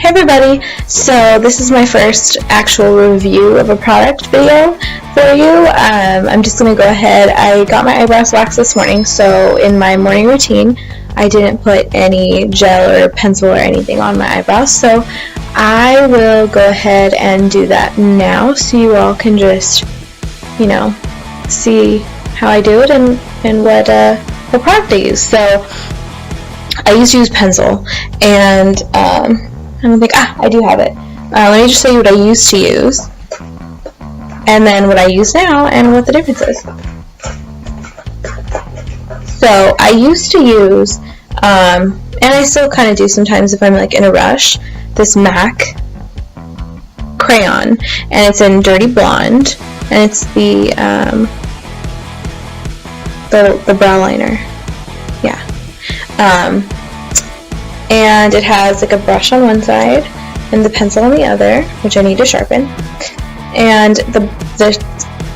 everybody, so this is my first actual review of a product video for you. I'm just going to go ahead. I got my eyebrows waxed this morning, so in my morning routine I didn't put any gel or pencil or anything on my eyebrows, so I will go ahead and do that now so you all can just, see how I do it and what product I use. So I used to use pencil, and I don't think, I do have it. Let me just show you what I used to use, and then what I use now, and what the difference is. So I used to use, and I still kind of do sometimes if I'm like in a rush, this MAC crayon, and it's in Dirty Blonde, and it's the brow liner, yeah. And it has like a brush on one side and the pencil on the other, which I need to sharpen. And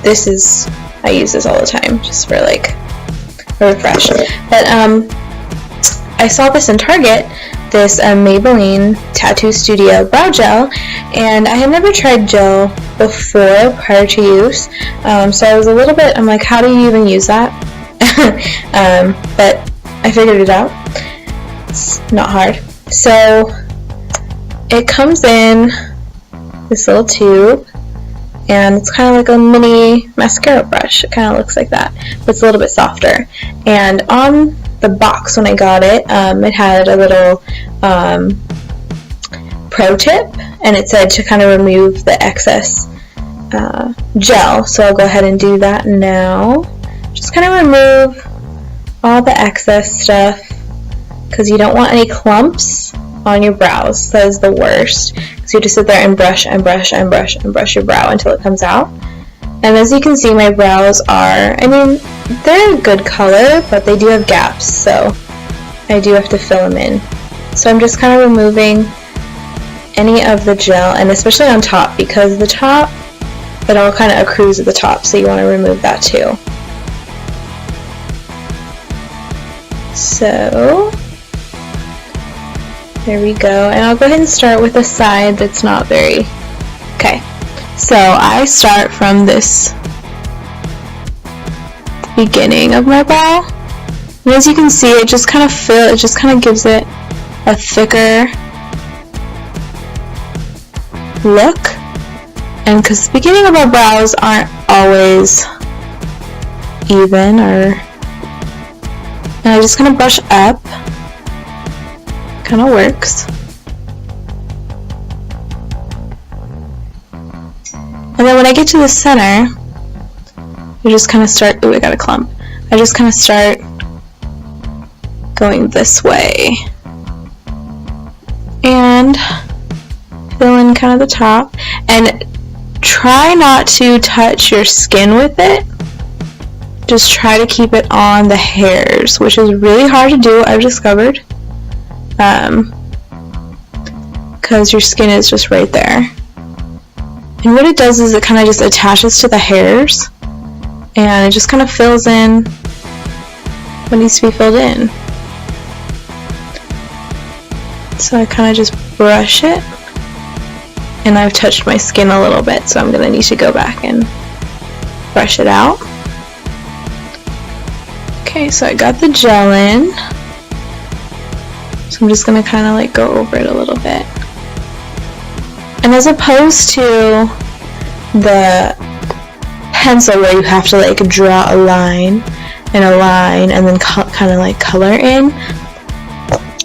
this is, I use this all the time just for like a refresh. But I saw this in Target, this Maybelline Tattoo Studio Brow Gel, and I had never tried gel before prior to use, so I was a little bit, I'm like, how do you even use that? But I figured it out. It's not hard. So it comes in this little tube, and it's kind of like a mini mascara brush. It kind of looks like that, but it's a little bit softer. And on the box when I got it, it had a little pro tip, and it said to kind of remove the excess gel. So I'll go ahead and do that now. Just kind of remove all the excess stuff, because you don't want any clumps on your brows. That is the worst, because you have to sit there and brush and brush and brush and brush your brow until it comes out. And as you can see, my brows are, they're a good color, but they do have gaps, so I do have to fill them in. So I'm just kind of removing any of the gel, and especially on top, because the top, it all kind of accrues at the top, so you want to remove that too. So there we go, and I'll go ahead and start with a side that's not very, okay. So I start from this beginning of my brow, and as you can see, it just kind of gives it a thicker look. And because the beginning of our brows aren't always even, and I just kind of brush up, kind of works. And then when I get to the center, I just kind of start, ooh, I got a clump. I just kind of start going this way and fill in kind of the top, and try not to touch your skin with it. Just try to keep it on the hairs, which is really hard to do, I've discovered, because your skin is just right there. And what it does is it kind of just attaches to the hairs, and it just kind of fills in what needs to be filled in. So I kind of just brush it, and I've touched my skin a little bit, so I'm going to need to go back and brush it out. Okay, so I got the gel in, so I'm just going to kind of like go over it a little bit. And as opposed to the pencil where you have to like draw a line and a line and then kind of like color in,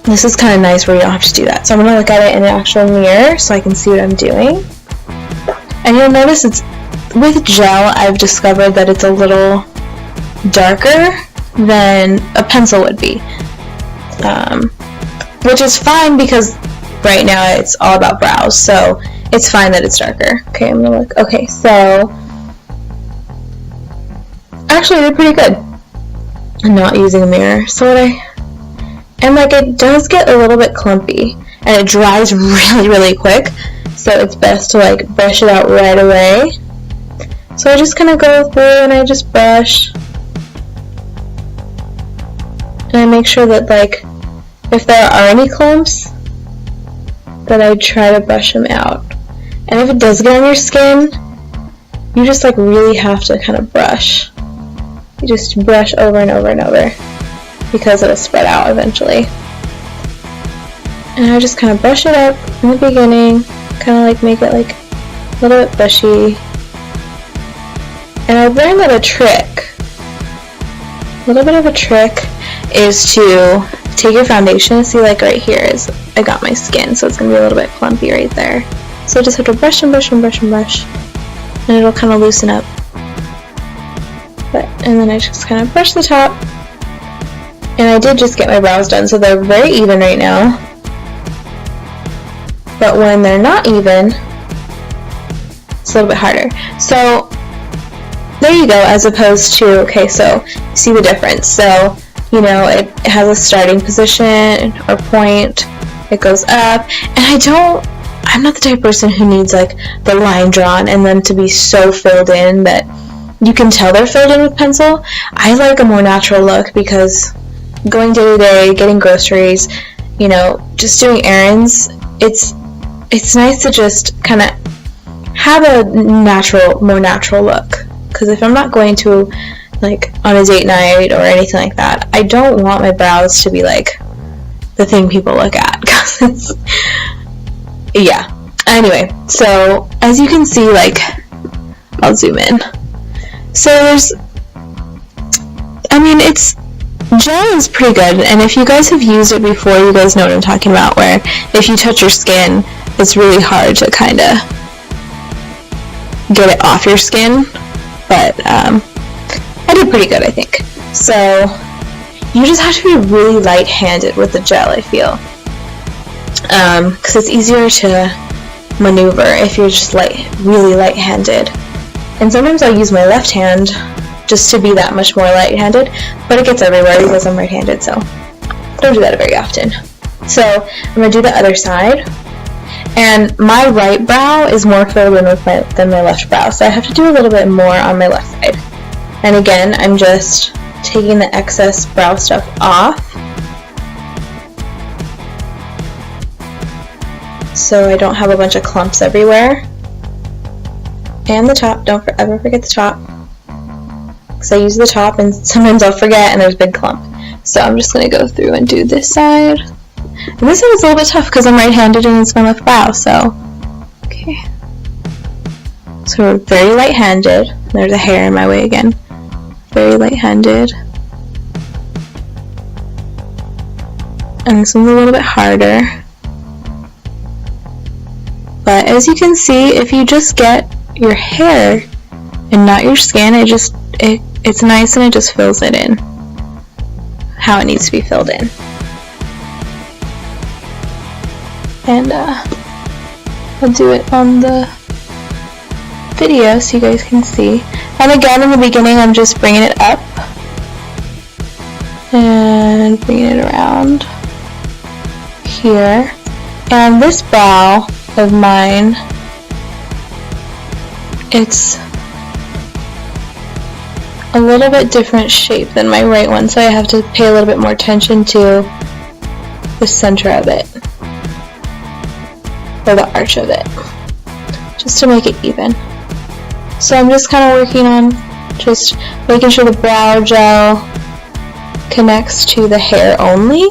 this is kind of nice where you don't have to do that. So I'm going to look at it in an actual mirror so I can see what I'm doing. And you'll notice it's, with gel, I've discovered that it's a little darker than a pencil would be, which is fine because right now it's all about brows, so it's fine that it's darker. Okay, I'm gonna look. Okay, so actually they're pretty good. I'm not using a mirror, so and like it does get a little bit clumpy, and it dries really, really quick, so it's best to like brush it out right away. So I just kind of go through and I just brush. And I make sure that, like, if there are any clumps, that I try to brush them out. And if it does get on your skin, you just like really have to kind of brush. You just brush over and over and over because it'll spread out eventually. And I just kind of brush it up in the beginning, kind of like make it like a little bit bushy. And I learned that a little bit of a trick is to take your foundation. See, like right here is, I got my skin, so it's going to be a little bit clumpy right there. So I just have to brush and brush and brush and brush, and it'll kind of loosen up. And then I just kind of brush the top. And I did just get my brows done, so they're very even right now. But when they're not even, it's a little bit harder. So there you go, as opposed to, okay, so you see the difference. So, you know, it has a starting position or point, it goes up, and I'm not the type of person who needs like the line drawn and then to be so filled in that you can tell they're filled in with pencil. I like a more natural look because going day to day, getting groceries, you know, just doing errands, it's nice to just kind of have a more natural look. Because if I'm not going to, like, on a date night or anything like that, I don't want my brows to be, like, the thing people look at. Because it's, yeah. Anyway, so, as you can see, like, I'll zoom in. So gel is pretty good, and if you guys have used it before, you guys know what I'm talking about, where if you touch your skin, it's really hard to kind of get it off your skin. But I did pretty good, I think. So you just have to be really light-handed with the gel, I feel, because it's easier to maneuver if you're just really light-handed. And sometimes I'll use my left hand just to be that much more light-handed, but it gets everywhere because I'm right-handed, so don't do that very often. So I'm going to do the other side. And my right brow is more filled in than my left brow, so I have to do a little bit more on my left side. And again, I'm just taking the excess brow stuff off, so I don't have a bunch of clumps everywhere. And the top, don't ever forget the top, because I use the top and sometimes I'll forget and there's a big clump. So I'm just going to go through and do this side. And this one is a little bit tough because I'm right-handed and it's my left brow, so, okay. So we're very light-handed. There's a hair in my way again. Very light-handed. And this one's a little bit harder. But as you can see, if you just get your hair and not your skin, it's nice and it just fills it in how it needs to be filled in. And I'll do it on the video so you guys can see. And again, in the beginning, I'm just bringing it up and bringing it around here. And this brow of mine, it's a little bit different shape than my right one, so I have to pay a little bit more attention to the center of it, or the arch of it, just to make it even. So I'm just kind of working on just making sure the brow gel connects to the hair only,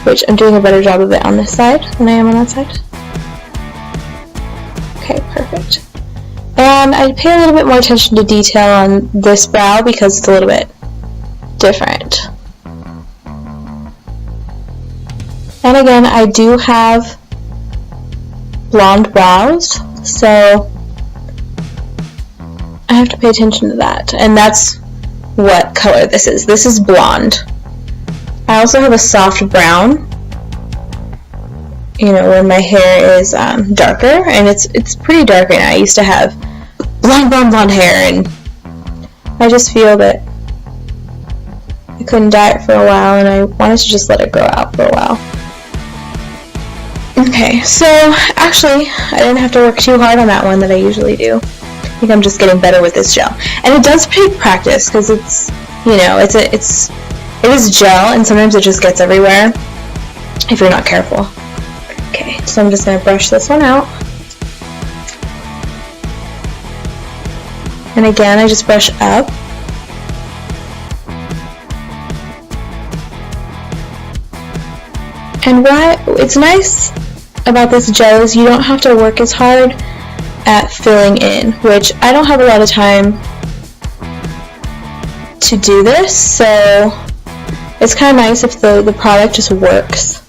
which I'm doing a better job of it on this side than I am on that side. Okay, perfect. And I pay a little bit more attention to detail on this brow because it's a little bit different. And again, I do have blonde brows, so I have to pay attention to that. And that's what color this is. This is blonde. I also have a soft brown, you know, when my hair is darker, and it's pretty dark right now. I used to have blonde hair, and I just feel that I couldn't dye it for a while, and I wanted to just let it grow out for a while. Okay, so actually, I didn't have to work too hard on that one that I usually do. I think I'm just getting better with this gel, and it does take practice because it's, you know, it is gel, and sometimes it just gets everywhere if you're not careful. Okay, So I'm just going to brush this one out. And again, I just brush up. And it's nice about this gel is you don't have to work as hard at filling in, which I don't have a lot of time to do this, so it's kind of nice if the product just works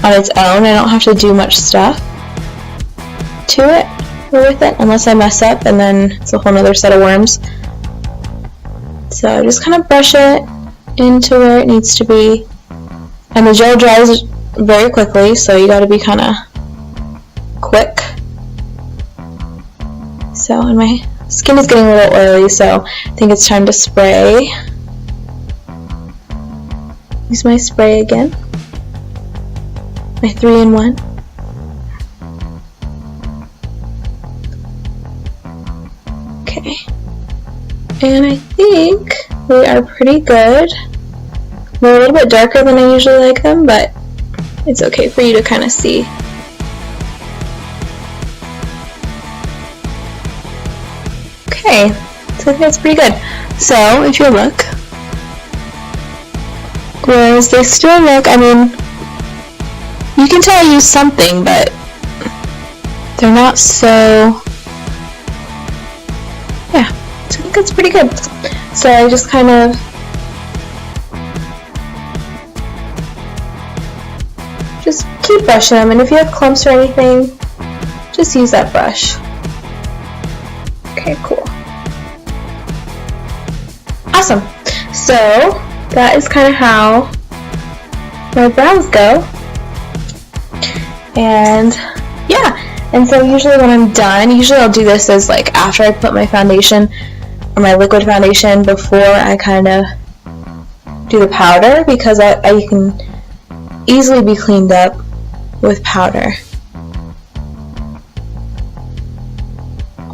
on its own. I don't have to do much stuff to it or with it unless I mess up, and then it's a whole other set of worms. So I just kind of brush it into where it needs to be, and the gel dries very quickly, so you got to be kind of quick. So, and my skin is getting a little oily, so I think it's time to spray. Use my spray again, my 3-in-1. Okay, and I think we are pretty good. They're a little bit darker than I usually like them, but it's okay for you to kind of see. Okay, so I think that's pretty good. So if you look, whereas they still look, I mean, you can tell I used something, but they're not so, yeah, so I think that's pretty good. So I just kind of just keep brushing them, and if you have clumps or anything, just use that brush. Okay, cool. Awesome. So that is kind of how my brows go. And yeah, and so usually when I'm done, usually I'll do this as like after I put my foundation or my liquid foundation before I kind of do the powder, because I can easily be cleaned up with powder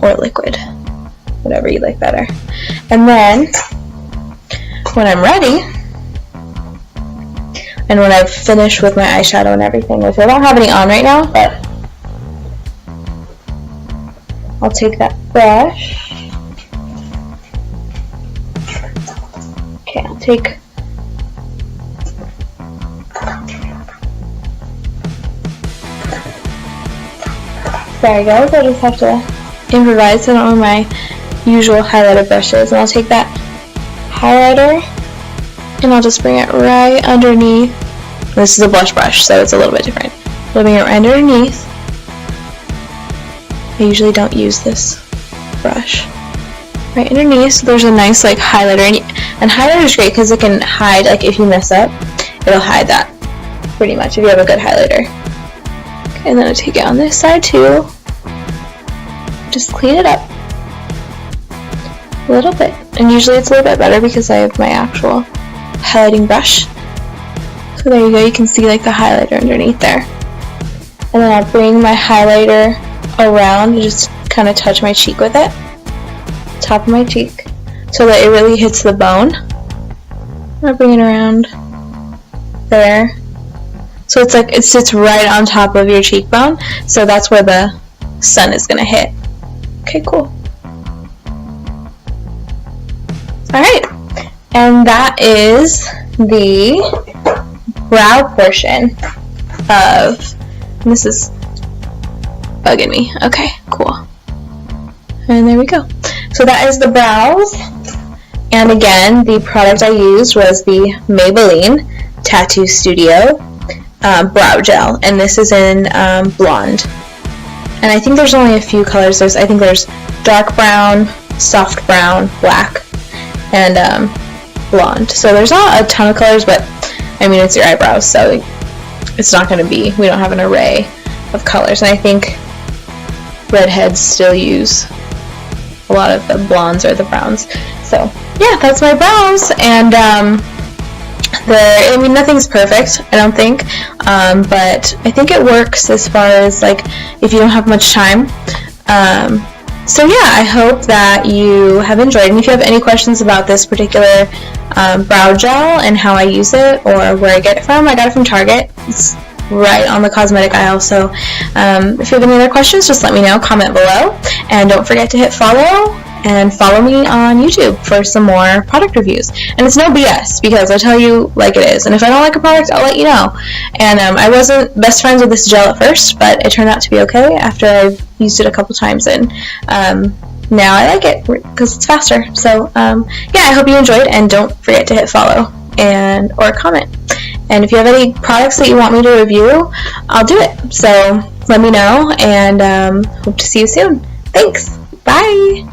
or liquid, whatever you like better. And then when I'm ready, and when I've finished with my eyeshadow and everything, which I don't have any on right now, but I'll take that brush. Okay, I'll take sorry guys, I just have to improvise. I don't know my usual highlighter brushes, and I'll take that highlighter and I'll just bring it right underneath. This is a blush brush, so it's a little bit different. I'll bring it right underneath. I usually don't use this brush. Right underneath, so there's a nice like highlighter, and highlighter is great because it can hide, like if you mess up, it'll hide that pretty much if you have a good highlighter. Okay, and then I'll take it on this side too. Just clean it up a little bit, and usually it's a little bit better because I have my actual highlighting brush. So there you go, you can see like the highlighter underneath there. And then I'll bring my highlighter around and just kind of touch my cheek with it, top of my cheek, so that it really hits the bone. I'll bring it around there, so it's like it sits right on top of your cheekbone, so that's where the sun is gonna hit. Okay, cool. Alright, and that is the brow portion of, this is bugging me. Okay, cool. And there we go. So that is the brows. And again, the product I used was the Maybelline Tattoo Studio brow gel, and this is in blonde. And I think there's only a few colors. I think there's dark brown, soft brown, black, and blonde. So there's not a ton of colors, but I mean, it's your eyebrows, so it's not going to be, we don't have an array of colors. And I think redheads still use a lot of the blondes or the browns. So yeah, that's my brows. And I mean, nothing's perfect, I don't think, but I think it works as far as like if you don't have much time. So yeah, I hope that you have enjoyed, and if you have any questions about this particular brow gel and how I use it or where I get it from, I got it from Target. It's right on the cosmetic aisle. So if you have any other questions, just let me know, comment below, and don't forget to hit follow and follow me on YouTube for some more product reviews. And it's no BS, because I tell you like it is, and if I don't like a product, I'll let you know. And I wasn't best friends with this gel at first, but it turned out to be okay after I've used it a couple times, and now I like it because it's faster. So yeah, I hope you enjoyed, and don't forget to hit follow or comment. And if you have any products that you want me to review, I'll do it. So let me know, and hope to see you soon. Thanks. Bye.